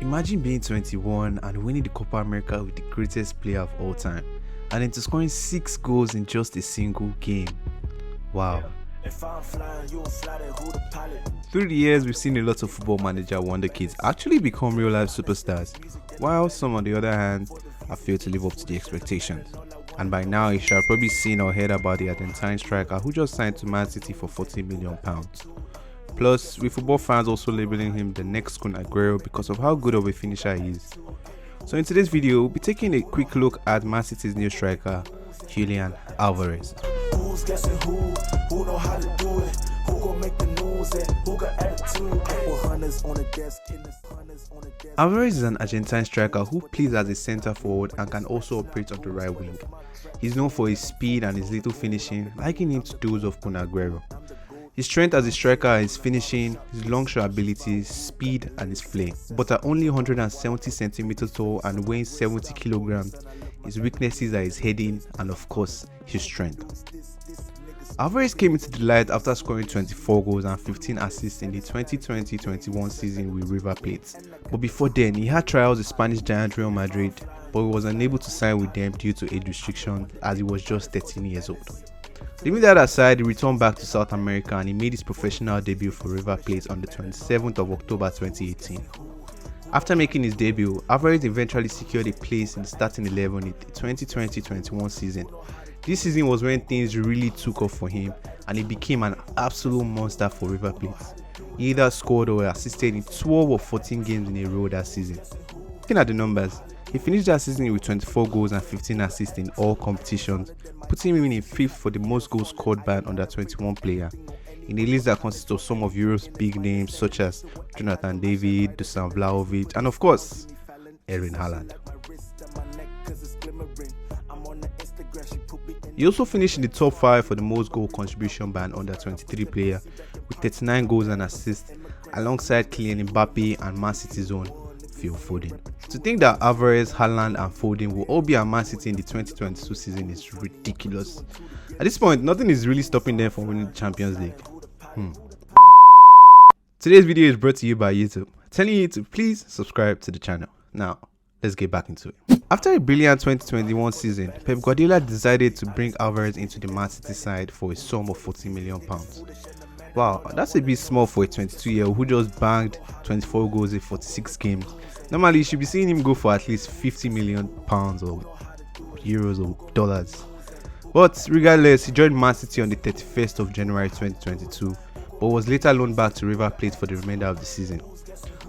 Imagine being 21 and winning the Copa America with the greatest player of all time, and then to scoring 6 goals in just a single game. Wow. Through the years, we've seen a lot of football manager wonder kids actually become real life superstars, while some on the other hand have failed to live up to the expectations. And by now, you should have probably seen or heard about the Argentine striker who just signed to Man City for £40 million. Plus, with football fans also labeling him the next Kun Aguero because of how good of a finisher he is. So in today's video, we'll be taking a quick look at Man City's new striker, Julian Alvarez. Alvarez is an Argentine striker who plays as a centre forward and can also operate on the right wing. He's known for his speed and his little finishing, liking him to those of Kun Aguero. His strength as a striker are his finishing, his long shot abilities, speed and his flair. But at only 170 cm tall and weighing 70 kg, his weaknesses are his heading and of course his strength. Alvarez came into the light after scoring 24 goals and 15 assists in the 2020-21 season with River Plate. But before then, he had trials with Spanish giant Real Madrid, but he was unable to sign with them due to age restriction as he was just 13 years old. Leaving that aside, he returned back to South America and he made his professional debut for River Plate on the 27th of October 2018. After making his debut, Alvarez eventually secured a place in the starting 11 in the 2020-21 season. This season was when things really took off for him and he became an absolute monster for River Plate. He either scored or assisted in 12 or 14 games in a row that season. Looking at the numbers, he finished that season with 24 goals and 15 assists in all competitions, putting him in 5th for the most goals scored by an under-21 player, in a list that consists of some of Europe's big names such as Jonathan David, Dusan Vlahovic, and of course, Erling Haaland. He also finished in the top 5 for the most goal contribution by an under-23 player with 39 goals and assists, alongside Kylian Mbappe and Man City's own Phil Foden. To think that Alvarez, Haaland and Foden will all be at Man City in the 2022 season is ridiculous. At this point, nothing is really stopping them from winning the Champions League. Today's video is brought to you by YouTube, telling you to please subscribe to the channel. Now, let's get back into it. After a brilliant 2021 season, Pep Guardiola decided to bring Alvarez into the Man City side for a sum of £40 million. Wow, that's a bit small for a 22-year-old who just banged 24 goals in 46 games. Normally, you should be seeing him go for at least £50 million or euros or dollars. But regardless, he joined Man City on the 31st of January 2022, but was later loaned back to River Plate for the remainder of the season.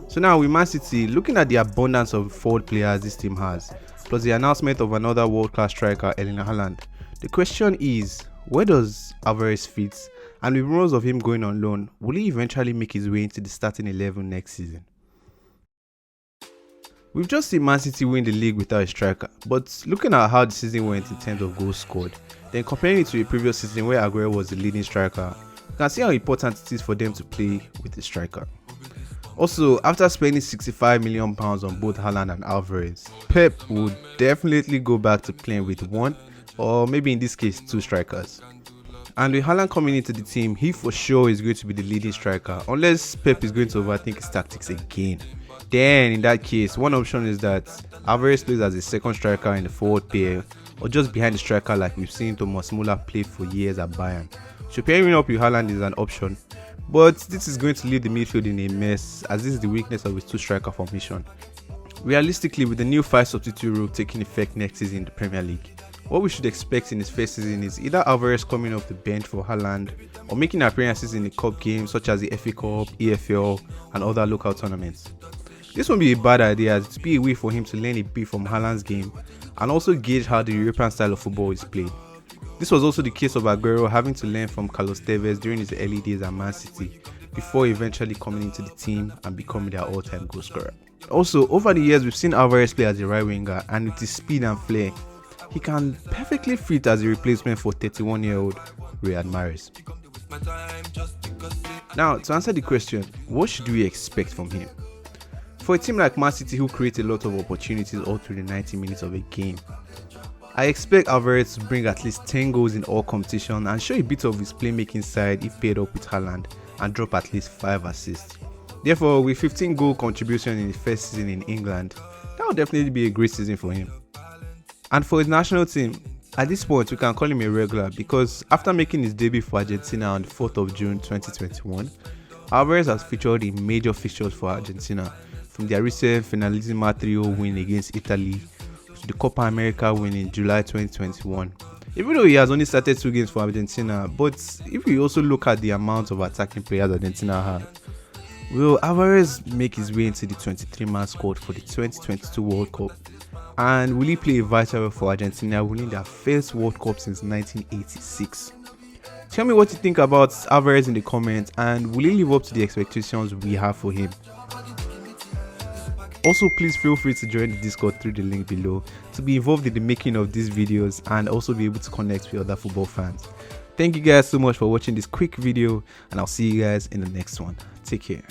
So now with Man City, looking at the abundance of forward players this team has, plus the announcement of another world-class striker, Erling Haaland, the question is, where does Alvarez fit? And with rumours of him going on loan, will he eventually make his way into the starting 11 next season? We've just seen Man City win the league without a striker, but looking at how the season went in terms of goals scored, then comparing it to a previous season where Aguero was the leading striker, you can see how important it is for them to play with a striker. Also, after spending £65 million on both Haaland and Alvarez, Pep would definitely go back to playing with one, or maybe in this case, 2 strikers. And with Haaland coming into the team, he for sure is going to be the leading striker, unless Pep is going to overthink his tactics again. Then, in that case, one option is that Alvarez plays as a second striker in the forward pair, or just behind the striker like we've seen Thomas Müller play for years at Bayern. So pairing up with Haaland is an option, but this is going to leave the midfield in a mess, as this is the weakness of his 2-striker formation. Realistically, with the new 5 substitute rule taking effect next season in the Premier League, what we should expect in his first season is either Alvarez coming off the bench for Haaland, or making appearances in the cup games such as the FA Cup, EFL and other local tournaments. This won't be a bad idea, as it will be a way for him to learn a bit from Haaland's game and also gauge how the European style of football is played. This was also the case of Aguero having to learn from Carlos Tevez during his early days at Man City, before eventually coming into the team and becoming their all-time goal scorer. Also, over the years we've seen Alvarez play as a right winger, and with his speed and flair, he can perfectly fit as a replacement for 31-year-old Riyad Mahrez. Now, to answer the question, what should we expect from him? For a team like Man City who create a lot of opportunities all through the 90 minutes of a game, I expect Alvarez to bring at least 10 goals in all competition and show a bit of his playmaking side if paired up with Haaland, and drop at least 5 assists. Therefore, with 15 goal contribution in his first season in England, that would definitely be a great season for him. And for his national team, at this point we can call him a regular because after making his debut for Argentina on the 4th of June 2021, Alvarez has featured in major fixtures for Argentina, from their recent Finalissima 3-0 win against Italy to the Copa America win in July 2021. Even though he has only started 2 games for Argentina, but if we also look at the amount of attacking players Argentina have, will Alvarez make his way into the 23-man squad for the 2022 World Cup? And will he play a vital role for Argentina winning their first World Cup since 1986? Tell me what you think about Alvarez in the comments, and will he live up to the expectations we have for him? Also, please feel free to join the Discord through the link below to be involved in the making of these videos and also be able to connect with other football fans. Thank you guys so much for watching this quick video, and I'll see you guys in the next one. Take care.